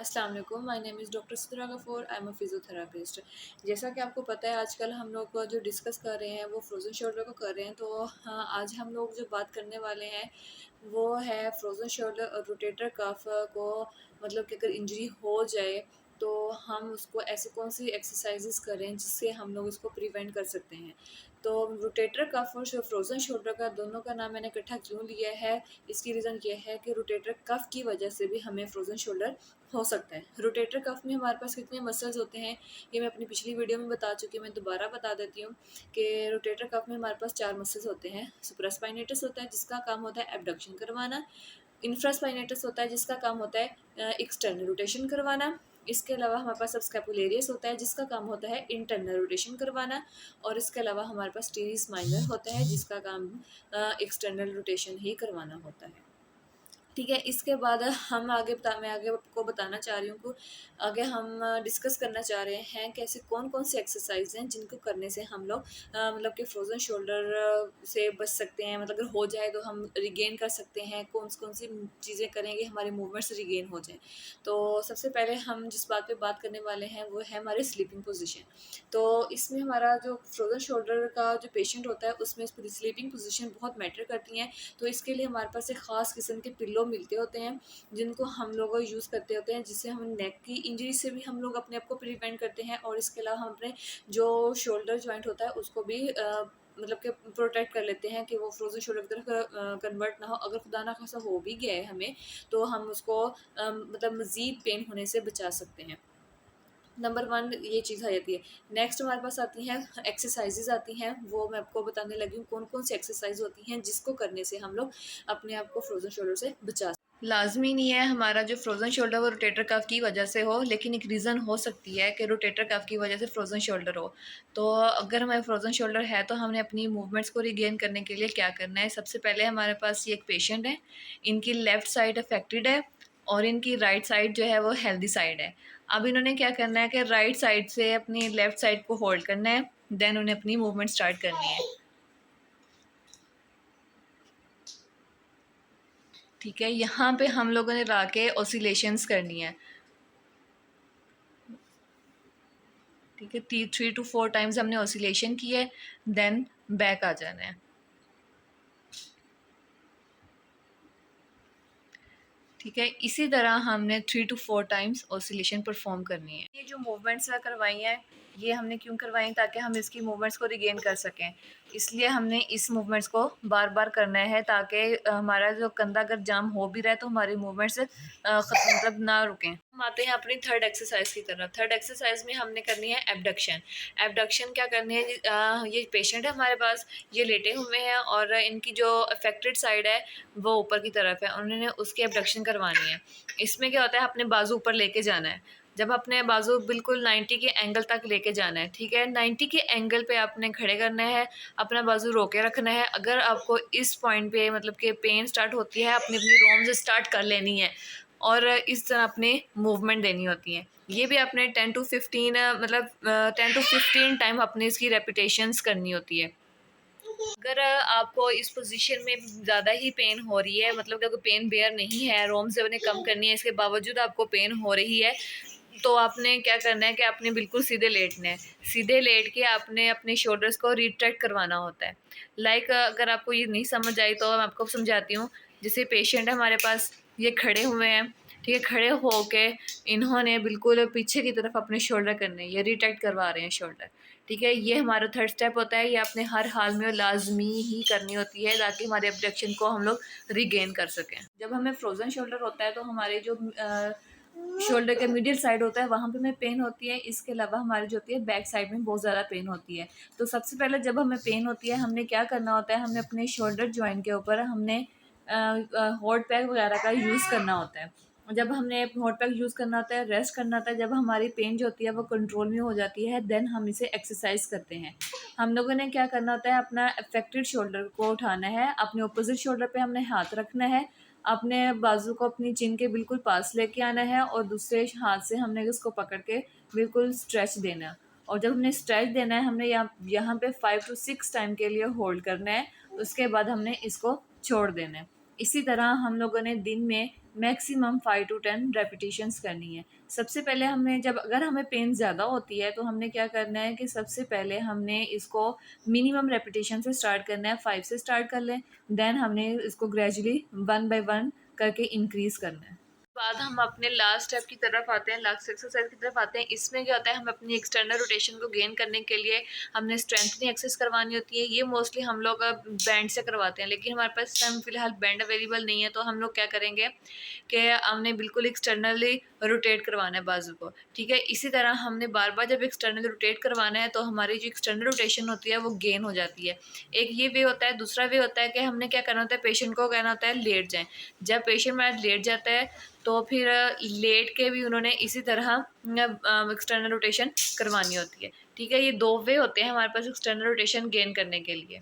अस्सलाम वालेकुम, my name is doctor Sidra Ghafoor, I am a physiotherapist. जैसा कि आपको पता है आजकल हम लोग जो डिस्कस कर रहे हैं वो फ्रोज़न शोल्डर को कर रहे हैं। तो हाँ, आज हम लोग जो बात करने वाले हैं वो है फ्रोज़न शोल्डर और रोटेटर कफ को, मतलब कि अगर इंजरी हो जाए तो हम उसको ऐसे कौन सी एक्सरसाइज़ेज़ करें जिससे हम लोग इसको प्रिवेंट कर सकते हैं। तो रोटेटर कफ और फ्रोज़न शोल्डर का दोनों का नाम मैंने इकट्ठा क्यों लिया है, इसकी रीज़न ये है कि रोटेटर कफ की वजह से भी हमें फ्रोज़न शोल्डर हो सकता है। रोटेटर कफ में हमारे पास कितने मसल्स होते हैं, ये मैं अपनी पिछली वीडियो में बता चुकी हूँ, मैं दोबारा बता देती हूँ कि रोटेटर कफ में हमारे पास 4 मसल्स होते हैं। सुप्रास्पाइनेटस होता है जिसका काम होता है एब्डक्शन करवाना, इंफ्रास्पाइनेटस होता है जिसका काम होता है एक्सटर्नल रोटेशन करवाना, इसके अलावा हमारे पास सब स्कैपुलेरियस होता है जिसका काम होता है इंटरनल रोटेशन करवाना, और इसके अलावा हमारे पास टीरिस माइनर होता है जिसका काम एक्सटर्नल रोटेशन ही करवाना होता है। ठीक है, इसके बाद मैं आगे आपको बताना चाह रही हूँ कि आगे हम डिस्कस करना चाह रहे हैं कि ऐसे कौन-कौन सी एक्सरसाइज़ हैं जिनको करने से हम लोग मतलब कि फ्रोज़न शोल्डर से बच सकते हैं, मतलब अगर हो जाए तो हम रिगेन कर सकते हैं, कौन सी चीज़ें करेंगे हमारे मूवमेंट्स रिगेन हो जाएँ। तो सबसे पहले हम जिस बात पे बात करने वाले हैं वो है हमारी स्लीपिंग पोज़ीशन। तो इसमें हमारा जो फ्रोज़न शोल्डर का जो पेशेंट होता है उसमें स्लीपिंग पोज़ीशन बहुत मैटर करती हैं। तो इसके लिए हमारे पास एक ख़ास किस्म के पिल्लो मिलते होते हैं जिनको हम लोग यूज़ करते होते हैं, जिससे हम नेक की इंजरी से भी हम लोग अपने आप को प्रिवेंट करते हैं, और इसके अलावा हम अपने जो शोल्डर जॉइंट होता है उसको भी मतलब कि प्रोटेक्ट कर लेते हैं कि वो फ्रोज़न शोल्डर की तरफ कन्वर्ट ना हो। अगर खुदा ना खासा हो भी गया है हमें, तो हम उसको मतलब मज़ीद पेन होने से बचा सकते हैं। नंबर 1 ये चीज़ आ जाती है। नेक्स्ट हमारे पास आती हैं एक्सरसाइज़ेज़ आती हैं, वो मैं आपको बताने लगी हूँ कौन-कौन सी एक्सरसाइज़ होती हैं जिसको करने से हम लोग अपने आप को फ्रोज़न शोल्डर से बचा। लाज़मी नहीं है हमारा जो फ्रोज़न शोल्डर वो रोटेटर कफ की वजह से हो, लेकिन एक रीज़न हो सकती है कि रोटेटर कफ की वजह से फ्रोज़न शोल्डर हो। तो अगर हमें फ्रोज़न शोल्डर है तो हमने अपनी मूवमेंट्स को रिगेन करने के लिए क्या करना है, सबसे पहले हमारे पास ये एक पेशेंट है, इनकी लेफ़्ट साइड अफेक्टेड है और इनकी राइट साइड जो है वो हेल्दी साइड है। अब इन्होंने क्या करना है कि राइट साइड से अपनी लेफ़्ट साइड को होल्ड करना है, देन उन्हें अपनी मूवमेंट स्टार्ट करनी है। ठीक है, यहाँ पे हम लोगों ने ला के ऑसिलेशंस करनी है। ठीक है, 3 to 4 टाइम्स हमने ऑसिलेशन की है, देन बैक आ जाना है। ठीक है, इसी तरह हमने 3 to 4 टाइम्स ऑसिलेशन परफॉर्म करनी है। ये जो मूवमेंट्स करवाई हैं, ये हमने क्यों करवाई, ताकि हम इसकी मूवमेंट्स को रिगेन कर सकें। इसलिए हमने इस मूवमेंट्स को बार बार करना है, ताकि हमारा जो कंधा अगर जाम हो भी रहा है तो हमारी मूवमेंट्स मतलब ना रुकें। हम आते हैं अपनी थर्ड एक्सरसाइज की तरफ। थर्ड एक्सरसाइज में हमने करनी है एबडक्शन। एबडक्शन क्या करनी है, ये पेशेंट है हमारे पास, ये लेटे हुए हैं और इनकी जो अफेक्टेड साइड है वो ऊपर की तरफ है, उन्होंने उसकी एबडक्शन करवानी है। इसमें क्या होता है, अपने बाजू ऊपर लेके जाना है। जब अपने बाजू बिल्कुल 90 के एंगल तक लेके जाना है, ठीक है, 90 के एंगल पे आपने खड़े करना है, अपना बाजू रोके रखना है। अगर आपको इस पॉइंट पे मतलब कि पेन स्टार्ट होती है, अपनी अपनी रोम्स स्टार्ट कर लेनी है और इस तरह अपने मूवमेंट देनी होती है। ये भी अपने 10 to 15 मतलब 10 to 15 टाइम अपने इसकी रेपिटेशंस करनी होती है। अगर आपको इस पोजीशन में ज़्यादा ही पेन हो रही है, मतलब कि अगर पेन बेयर नहीं है, रोम्स जब उन्हें कम करनी है, इसके बावजूद आपको पेन हो रही है, तो आपने क्या करना है कि आपने बिल्कुल सीधे लेटना है। सीधे लेट के आपने अपने शोल्डर्स को रिट्रैक्ट करवाना होता है। अगर आपको ये नहीं समझ आई तो मैं आपको समझाती हूँ। जैसे पेशेंट है हमारे पास, ये खड़े हुए हैं, ठीक है, खड़े होके इन्होंने बिल्कुल पीछे की तरफ अपने शोल्डर करने, ये रिट्रैक्ट करवा रहे हैं शोल्डर। ठीक है, ये हमारा थर्ड स्टेप होता है, ये आपने हर हाल में लाजमी ही करनी होती है ताकि हमारे एब्डक्शन को हम लोग रिगेन कर सकें। जब हमें फ्रोजन शोल्डर होता है तो हमारे जो शोल्डर के मिडिल साइड होता है वहाँ पे हमें पेन होती है। इसके अलावा हमारी जो होती है बैक साइड में बहुत ज़्यादा पेन होती है। तो सबसे पहले जब हमें पेन होती है हमने क्या करना होता है, हमने अपने शोल्डर जॉइंट के ऊपर हमने हॉट पैक वगैरह का यूज़ करना होता है। जब हमने हॉट पैक यूज़ करना होता है, रेस्ट करना होता है, जब हमारी पेन जो होती है वो कंट्रोल में हो जाती है, देन हम इसे एक्सरसाइज करते हैं। हम लोगों ने क्या करना होता है, अपना अफेक्टेड शोल्डर को उठाना है, अपने अपोजिट शोल्डर पे हमने हाथ रखना है, अपने बाजू को अपनी चिन के बिल्कुल पास लेके आना है और दूसरे हाथ से हमने इसको पकड़ के बिल्कुल स्ट्रेच देना है। और जब हमने स्ट्रेच देना है, हमने यहाँ पे 5 to 6 टाइम के लिए होल्ड करना है, उसके बाद हमने इसको छोड़ देना है। इसी तरह हम लोगों ने दिन में मैक्सिमम 5 टू 10 रेपिटेशंस करनी है। सबसे पहले हमने जब अगर हमें पेन ज़्यादा होती है तो हमने क्या करना है कि सबसे पहले हमने इसको मिनिमम रेपिटेशन से स्टार्ट करना है, 5 से स्टार्ट कर लें, देन हमने इसको ग्रेजुअली 1 बाय 1 करके इंक्रीज़ करना है। बाद हम अपने लास्ट स्टेप की तरफ आते हैं, लास्ट एक्सरसाइज की तरफ आते हैं। इसमें क्या होता है, हम अपनी एक्सटर्नल रोटेशन को गेन करने के लिए हमने स्ट्रेंथनिंग एक्सरसाइज करवानी होती है। ये मोस्टली हम लोग बैंड से करवाते हैं, लेकिन हमारे पास इस टाइम फिलहाल बैंड अवेलेबल नहीं है, तो हम लोग क्या करेंगे कि हमने बिल्कुल एक्सटर्नली रोटेट करवाना है बाजू को, ठीक है। इसी तरह हमने बार बार जब एक्सटर्नली रोटेट करवाना है तो हमारी जो एक्सटर्नल रोटेशन होती है वो गेन हो जाती है। एक ये वे होता है। दूसरा वे होता है कि हमने क्या करना होता है, पेशेंट को कहना होता है लेट जाएं। जब पेशेंट हमारा लेट जाता है तो फिर लेट के भी उन्होंने इसी तरह एक्सटर्नल रोटेशन करवानी होती है, ठीक है। ये 2 वे होते हैं हमारे पास एक्सटर्नल रोटेशन गेन करने के लिए।